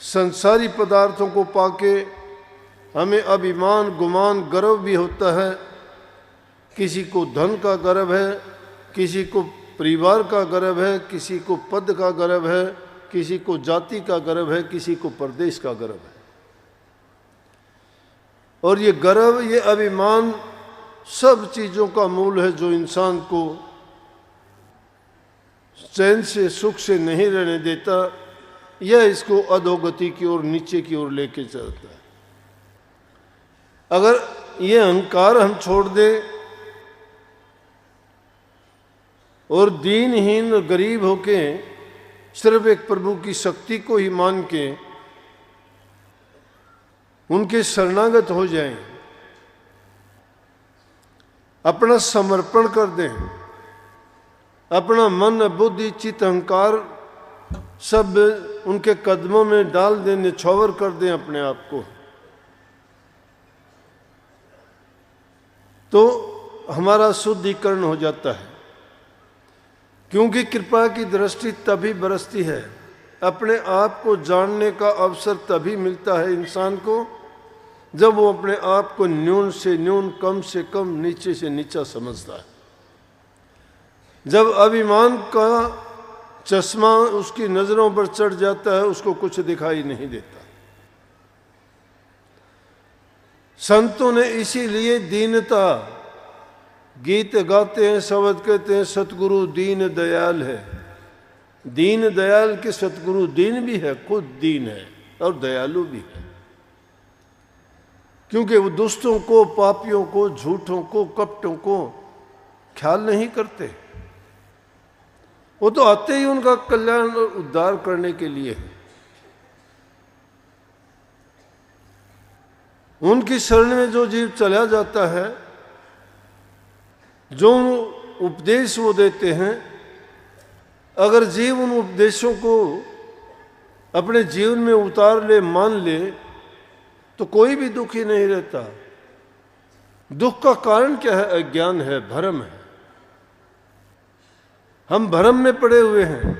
संसारी पदार्थों को पाके हमें अभिमान, गुमान, गर्व भी होता है। किसी को धन का गर्व है, किसी को परिवार का गर्व है, किसी को पद का गर्व है, किसी को जाति का गर्व है, किसी को प्रदेश का गर्व है। और ये गर्व, ये अभिमान सब चीज़ों का मूल है जो इंसान को चैन से, सुख से नहीं रहने देता, यह इसको अधोगति की ओर, नीचे की ओर लेके चलता है। अगर ये अहंकार हम छोड़ दें और दीनहीन और गरीब होके सिर्फ एक प्रभु की शक्ति को ही मान के उनके शरणागत हो जाएं, अपना समर्पण कर दें, अपना मन, बुद्धि, चित्त, अहंकार सब उनके कदमों में डाल दें, निछावर कर दें अपने आप को, तो हमारा शुद्धिकरण हो जाता है। क्योंकि कृपा की दृष्टि तभी बरसती है, अपने आप को जानने का अवसर तभी मिलता है इंसान को जब वो अपने आप को न्यून से न्यून, कम से कम, नीचे से नीचा समझता है। जब अभिमान का चश्मा उसकी नजरों पर चढ़ जाता है, उसको कुछ दिखाई नहीं देता। संतों ने इसीलिए दीनता, गीत गाते हैं, शब्द कहते हैं सतगुरु दीन दयाल है। दीन दयाल के सतगुरु दीन भी है, खुद दीन है और दयालु भी है। क्योंकि वो दुष्टों को, पापियों को, झूठों को, कपटों को ख्याल नहीं करते। वो तो आते ही उनका कल्याण और उद्धार करने के लिए है। उनकी शरण में जो जीव चला जाता है, जो उपदेश वो देते हैं, अगर जीव उन उपदेशों को अपने जीवन में उतार ले, मान ले, तो कोई भी दुखी नहीं रहता। दुख का कारण क्या है? अज्ञान है, भ्रम है। हम भ्रम में पड़े हुए हैं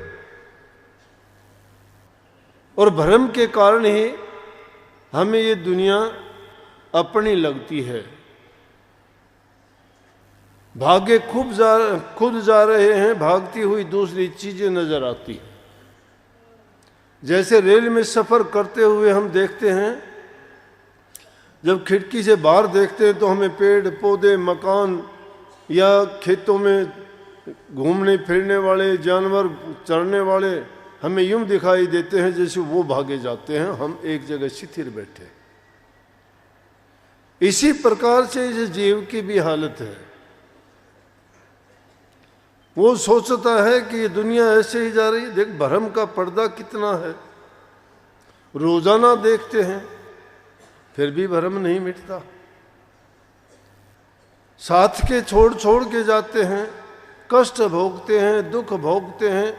और भ्रम के कारण ही हमें ये दुनिया अपनी लगती है। भागे खुद जा रहे हैं, भागती हुई दूसरी चीजें नजर आती हैं। जैसे रेल में सफर करते हुए हम देखते हैं, जब खिड़की से बाहर देखते हैं तो हमें पेड़ पौधे, मकान या खेतों में घूमने फिरने वाले जानवर, चरने वाले हमें यूं दिखाई देते हैं जैसे वो भागे जाते हैं, हम एक जगह स्थिर बैठे। इसी प्रकार से इस जीव की भी हालत है। वो सोचता है कि ये दुनिया ऐसे ही जा रही है। देख, भ्रम का पर्दा कितना है, रोजाना देखते हैं फिर भी भ्रम नहीं मिटता। साथ के छोड़ छोड़ के जाते हैं, कष्ट भोगते हैं, दुख भोगते हैं।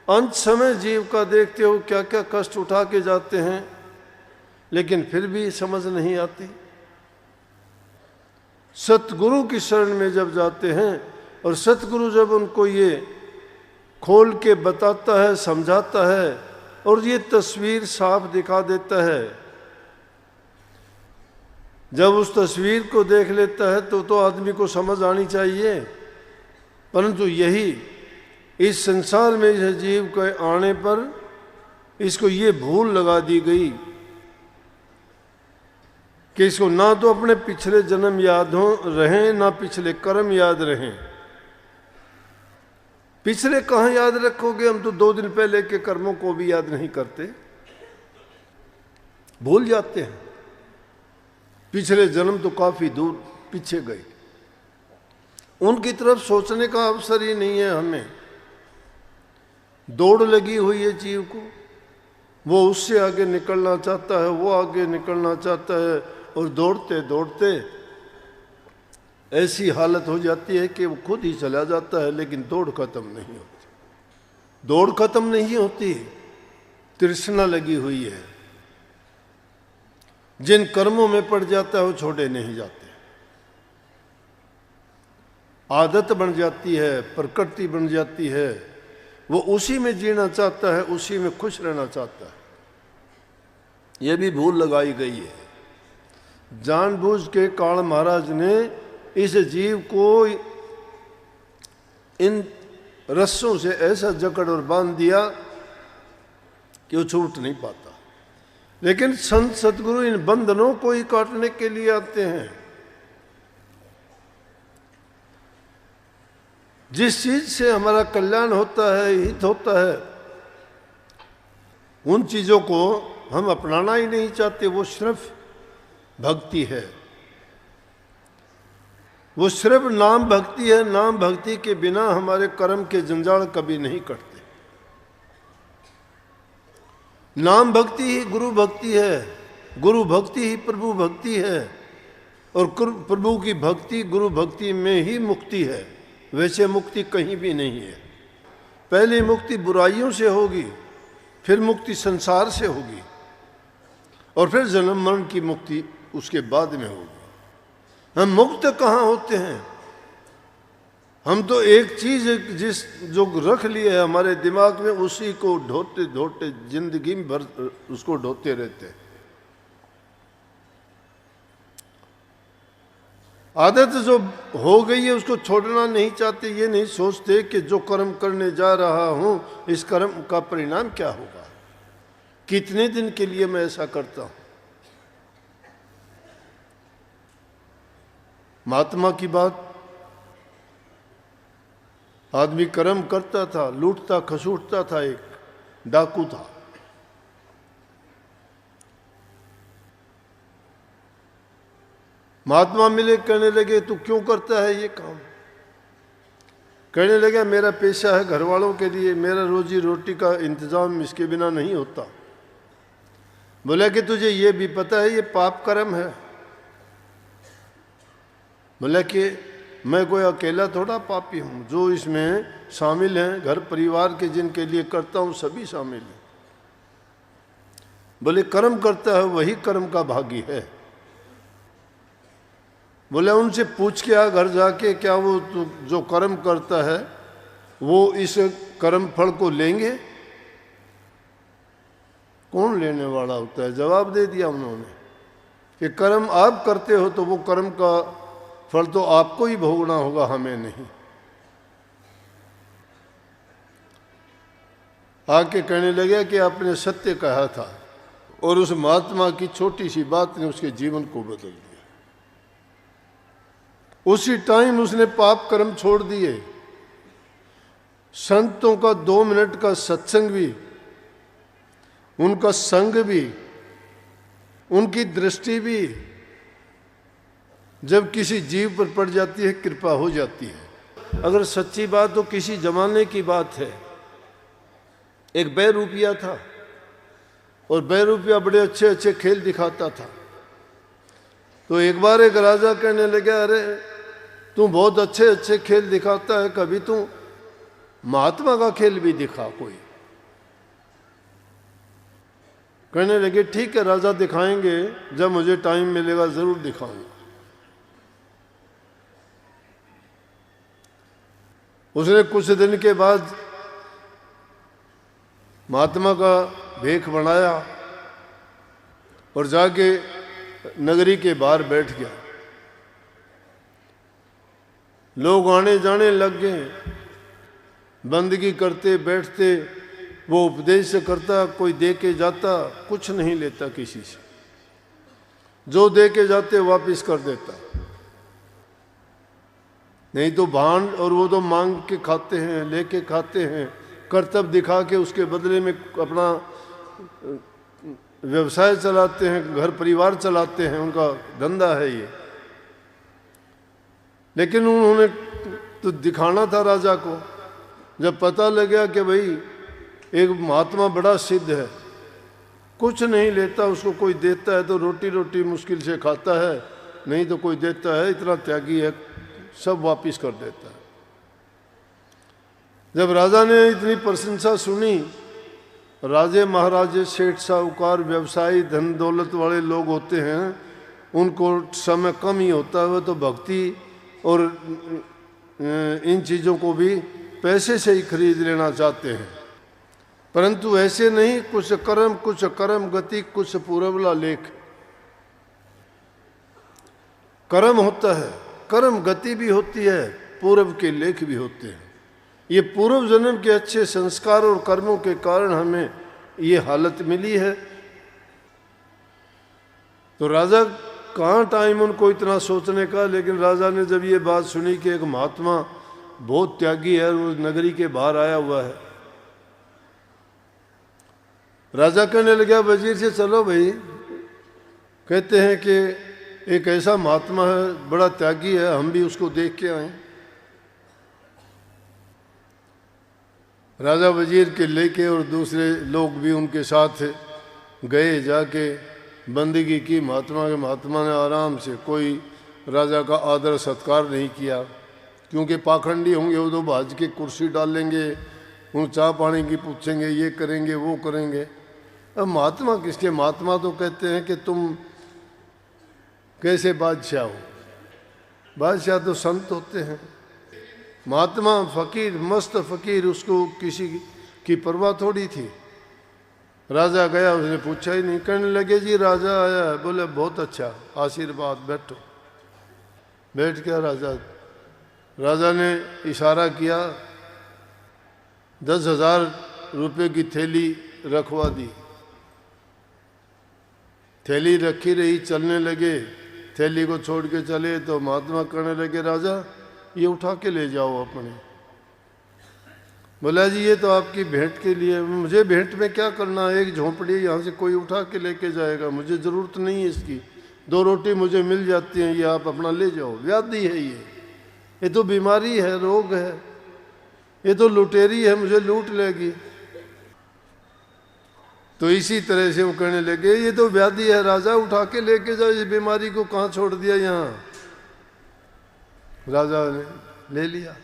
अंत समय जीव का देखते हो क्या क्या कष्ट उठा के जाते हैं, लेकिन फिर भी समझ नहीं आती। सतगुरु की शरण में जब जाते हैं और सतगुरु जब उनको ये खोल के बताता है, समझाता है और ये तस्वीर साफ दिखा देता है, जब उस तस्वीर को देख लेता है तो आदमी को समझ आनी चाहिए। परंतु यही इस संसार में इस जीव के आने पर इसको ये भूल लगा दी गई कि इसको ना तो अपने पिछले जन्म याद हो रहें, ना पिछले कर्म याद रहें। पिछले कहाँ याद रखोगे? हम तो 2 दिन पहले के कर्मों को भी याद नहीं करते, भूल जाते हैं। पिछले जन्म तो काफी दूर पीछे गए, उनकी तरफ सोचने का अवसर ही नहीं है हमें। दौड़ लगी हुई है जीव को, वो उससे आगे निकलना चाहता है, वो आगे निकलना चाहता है, और दौड़ते दौड़ते ऐसी हालत हो जाती है कि वो खुद ही चला जाता है, लेकिन दौड़ खत्म नहीं होती। दौड़ खत्म नहीं होती, तृष्णा लगी हुई है। जिन कर्मों में पड़ जाता है वो छोड़े नहीं जाते, आदत बन जाती है, प्रकृति बन जाती है। वो उसी में जीना चाहता है, उसी में खुश रहना चाहता है। ये भी भूल लगाई गई है। जानबूझ के काल महाराज ने इस जीव को इन रस्सों से ऐसा जकड़ और बांध दिया कि वो छूट नहीं पाता। लेकिन संत सतगुरु इन बंधनों को ही काटने के लिए आते हैं। जिस चीज से हमारा कल्याण होता है, हित होता है, उन चीजों को हम अपनाना ही नहीं चाहते। वो सिर्फ भक्ति है, वो सिर्फ नाम भक्ति है। नाम भक्ति के बिना हमारे कर्म के जंजाल कभी नहीं कटते। नाम भक्ति ही गुरु भक्ति है, गुरु भक्ति ही प्रभु भक्ति है, और प्रभु की भक्ति गुरु भक्ति में ही मुक्ति है। वैसे मुक्ति कहीं भी नहीं है। पहली मुक्ति बुराइयों से होगी, फिर मुक्ति संसार से होगी, और फिर जन्म मरण की मुक्ति उसके बाद में होगी। हम मुक्त कहाँ होते हैं? हम तो एक चीज जो रख लिए है हमारे दिमाग में, उसी को ढोते ढोते जिंदगी भर उसको ढोते रहते हैं। आदत जो हो गई है उसको छोड़ना नहीं चाहते। ये नहीं सोचते कि जो कर्म करने जा रहा हूं, इस कर्म का परिणाम क्या होगा, कितने दिन के लिए मैं ऐसा करता हूं। महात्मा की बात, आदमी कर्म करता था, लूटता खसूटता था, एक डाकू था। महात्मा मिले, कहने लगे तू क्यों करता है ये काम? कहने लगा मेरा पेशा है, घर वालों के लिए, मेरा रोजी रोटी का इंतजाम इसके बिना नहीं होता। बोला कि तुझे ये भी पता है ये पाप कर्म है? बोला कि मैं कोई अकेला थोड़ा पापी हूँ, जो इसमें शामिल हैं, घर परिवार के जिनके लिए करता हूँ सभी शामिल हैं। बोले कर्म करता है वही कर्म का भागी है। बोले उनसे पूछ के आ घर जाके, क्या वो जो कर्म करता है वो इस कर्म फल को लेंगे? कौन लेने वाला होता है? जवाब दे दिया उन्होंने कि कर्म आप करते हो तो वो कर्म का फल तो आपको ही भोगना होगा, हमें नहीं। आके कहने लगे कि आपने सत्य कहा था, और उस महात्मा की छोटी सी बात ने उसके जीवन को बदल दिया। उसी टाइम उसने पाप कर्म छोड़ दिए। संतों का 2 मिनट का सत्संग भी, उनका संग भी, उनकी दृष्टि भी जब किसी जीव पर पड़ जाती है, कृपा हो जाती है। अगर सच्ची बात तो किसी जमाने की बात है। एक बैरूपिया था, और बैरूपिया बड़े अच्छे अच्छे खेल दिखाता था। तो एक बार एक राजा कहने लगा, अरे तू बहुत अच्छे अच्छे खेल दिखाता है, कभी तू महात्मा का खेल भी दिखा कोई। कहने लगे ठीक है राजा, दिखाएंगे, जब मुझे टाइम मिलेगा जरूर दिखाऊंगा। उसने कुछ दिन के बाद महात्मा का भेख बनाया और जाके नगरी के बाहर बैठ गया। लोग आने जाने लग गए, बंदगी करते बैठते। वो उपदेश करता, कोई दे के जाता, कुछ नहीं लेता किसी से, जो दे के जाते वापिस कर देता, नहीं तो भांड, और वो तो मांग के खाते हैं, लेके खाते हैं, कर्तव्य दिखा के उसके बदले में अपना व्यवसाय चलाते हैं, घर परिवार चलाते हैं, उनका धंधा है ये। लेकिन उन्होंने तो दिखाना था राजा को। जब पता लगा कि भाई एक महात्मा बड़ा सिद्ध है, कुछ नहीं लेता, उसको कोई देता है तो रोटी रोटी मुश्किल से खाता है, नहीं तो कोई देता है, इतना त्यागी है, सब वापिस कर देता है। जब राजा ने इतनी प्रशंसा सुनी, राजे महाराजे सेठ साहूकार व्यवसायी धन दौलत वाले लोग होते हैं, उनको समय कम ही होता है, वो तो भक्ति और इन चीज़ों को भी पैसे से ही खरीद लेना चाहते हैं। परंतु ऐसे नहीं, कुछ कर्म गति, कुछ पूर्वला लेख। कर्म होता है, कर्म गति भी होती है, पूर्व के लेख भी होते हैं। ये पूर्व जन्म के अच्छे संस्कार और कर्मों के कारण हमें ये हालत मिली है। तो राजा कहाँ टाइम उनको इतना सोचने का, लेकिन राजा ने जब ये बात सुनी कि एक महात्मा बहुत त्यागी है, वो नगरी के बाहर आया हुआ है, राजा कहने लगा वजीर से, चलो भाई, कहते हैं कि एक ऐसा महात्मा है, बड़ा त्यागी है, हम भी उसको देख के आए। राजा वजीर के लेके और दूसरे लोग भी उनके साथ गए, जाके बंदगी की महात्मा के। महात्मा ने आराम से, कोई राजा का आदर सत्कार नहीं किया, क्योंकि पाखंडी होंगे वो तो भाज के कुर्सी डालेंगे, उन चाय पानी की पूछेंगे, ये करेंगे वो करेंगे। अब महात्मा किसके, महात्मा तो कहते हैं कि तुम कैसे बादशाह हो, बादशाह तो संत होते हैं। महात्मा फकीर, मस्त फकीर, उसको किसी की परवाह थोड़ी थी। राजा गया, उसने पूछा ही नहीं, कहने लगे जी राजा आया है। बोले बहुत अच्छा, आशीर्वाद, बैठो। बैठ गया राजा। राजा ने इशारा किया, 10,000 रुपये की थैली रखवा दी। थैली रखी रही, चलने लगे, थैली को छोड़ के चले तो महात्मा कहने लगे राजा ये उठा के ले जाओ अपने। बोला जी ये तो आपकी भेंट के लिए, मुझे भेंट में क्या करना है, एक झोंपड़ी यहाँ से कोई उठा के लेके जाएगा, मुझे ज़रूरत नहीं है इसकी, 2 रोटी मुझे मिल जाती हैं, ये आप अपना ले जाओ। व्याधि है ये तो बीमारी है, रोग है, ये तो लुटेरी है, मुझे लूट लेगी। तो इसी तरह से वो कहने लगे ये तो व्याधि है, राजा उठा के लेके जाओ, इस बीमारी को कहाँ छोड़ दिया यहाँ। राजा ने ले लिया,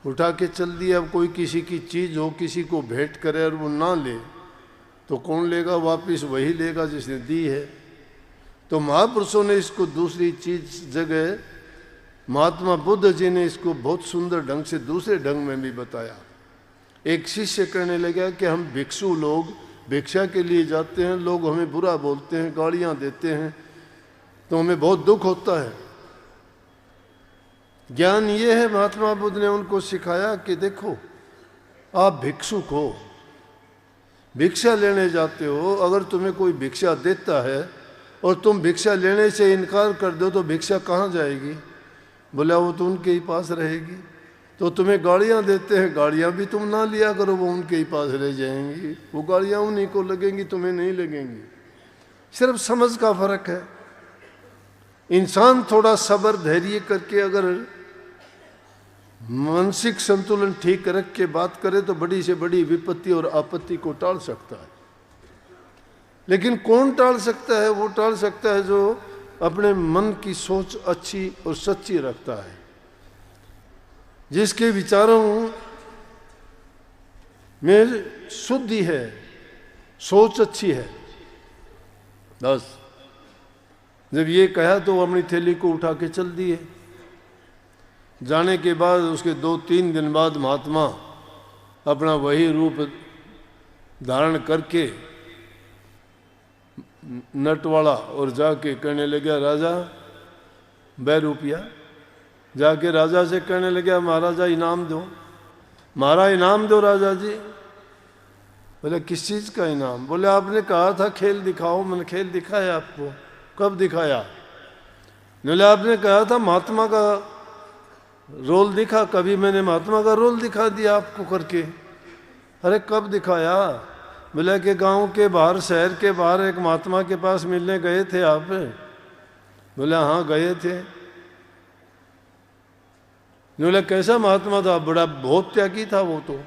उठा के चल दिया। अब कोई किसी की चीज़ हो, किसी को भेंट करे और वो ना ले तो कौन लेगा वापस, वही लेगा जिसने दी है। तो महापुरुषों ने इसको दूसरी चीज जगह, महात्मा बुद्ध जी ने इसको बहुत सुंदर ढंग से दूसरे ढंग में भी बताया। एक शिष्य कहने लगा कि हम भिक्षु लोग भिक्षा के लिए जाते हैं, लोग हमें बुरा बोलते हैं, गालियां देते हैं, तो हमें बहुत दुख होता है। ज्ञान ये है, महात्मा बुद्ध ने उनको सिखाया कि देखो आप भिक्षुक हो, भिक्षा लेने जाते हो, अगर तुम्हें कोई भिक्षा देता है और तुम भिक्षा लेने से इनकार कर दो तो भिक्षा कहाँ जाएगी। बोला वो तो उनके ही पास रहेगी। तो तुम्हें गाड़ियाँ देते हैं, गाड़ियाँ भी तुम ना लिया करो, वो उनके ही पास रह जाएंगी, वो गाड़ियाँ उन्हीं को लगेंगी, तुम्हें नहीं लगेंगी। सिर्फ समझ का फर्क है। इंसान थोड़ा सब्र धैर्य करके अगर मानसिक संतुलन ठीक रख के बात करे तो बड़ी से बड़ी विपत्ति और आपत्ति को टाल सकता है। लेकिन कौन टाल सकता है? वो टाल सकता है जो अपने मन की सोच अच्छी और सच्ची रखता है, जिसके विचारों में शुद्धि है, सोच अच्छी है। बस जब ये कहा तो वो अपनी थैली को उठा के चल दिए। जाने के बाद उसके 2-3 दिन बाद महात्मा अपना वही रूप धारण करके नटवाड़ा और जाके कहने लगा राजा 2 रुपया, जाके राजा से कहने लगा महाराजा इनाम दो, मारा इनाम दो राजा जी। बोले किस चीज़ का इनाम? बोले आपने कहा था खेल दिखाओ, मैंने खेल दिखाया आपको। कब दिखाया? बोले आपने कहा था महात्मा का रोल दिखा, कभी मैंने महात्मा का रोल दिखा दिया आपको करके। अरे कब दिखाया? बोले कि गांव के बाहर, शहर के बाहर एक महात्मा के पास मिलने गए थे आप। बोले हाँ गए थे। बोले कैसा महात्मा था? बड़ा बहुत त्यागी था वो तो,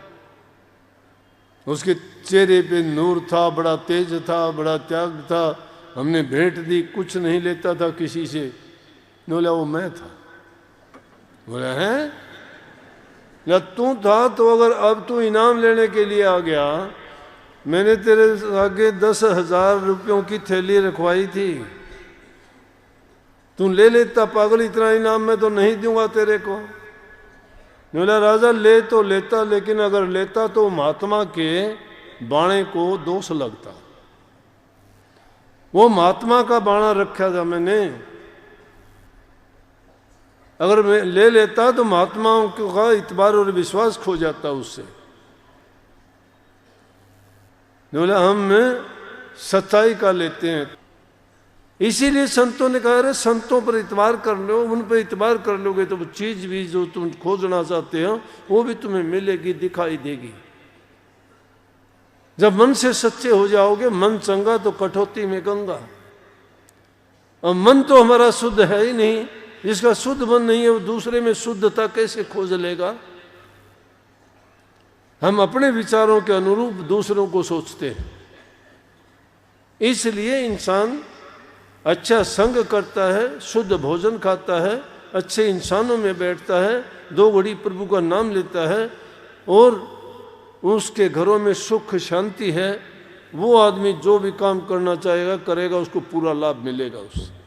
उसके चेहरे पे नूर था, बड़ा तेज था, बड़ा त्याग था। हमने भेंट दी, कुछ नहीं लेता था किसी से। बोला वो मैं था। बोला हैं? या तू था तो अगर अब तू इनाम लेने के लिए आ गया, मैंने तेरे आगे 10,000 रुपयों की थैली रखवाई थी, तू ले लेता पागल, इतना इनाम मैं तो नहीं दूंगा तेरे को। बोला राजा ले तो लेता, लेकिन अगर लेता तो महात्मा के बाणे को दोष लगता। वो महात्मा का बाणा रखा था मैंने, अगर मैं ले लेता तो महात्माओं का इतबार और विश्वास खो जाता उससे। बोला हम सच्चाई का लेते हैं, इसीलिए संतों ने कहा अरे संतों पर इतबार कर लो, उन पर इतबार कर लोगे तो वो चीज भी जो तुम खोजना चाहते हो वो भी तुम्हें मिलेगी, दिखाई देगी। जब मन से सच्चे हो जाओगे, मन चंगा तो कठौती में गंगा। और मन तो हमारा शुद्ध है ही नहीं, जिसका शुद्ध मन नहीं है वो दूसरे में शुद्धता कैसे खोज लेगा। हम अपने विचारों के अनुरूप दूसरों को सोचते हैं, इसलिए इंसान अच्छा संग करता है, शुद्ध भोजन खाता है, अच्छे इंसानों में बैठता है, 2 घड़ी प्रभु का नाम लेता है और उसके घरों में सुख शांति है। वो आदमी जो भी काम करना चाहेगा करेगा, उसको पूरा लाभ मिलेगा उससे।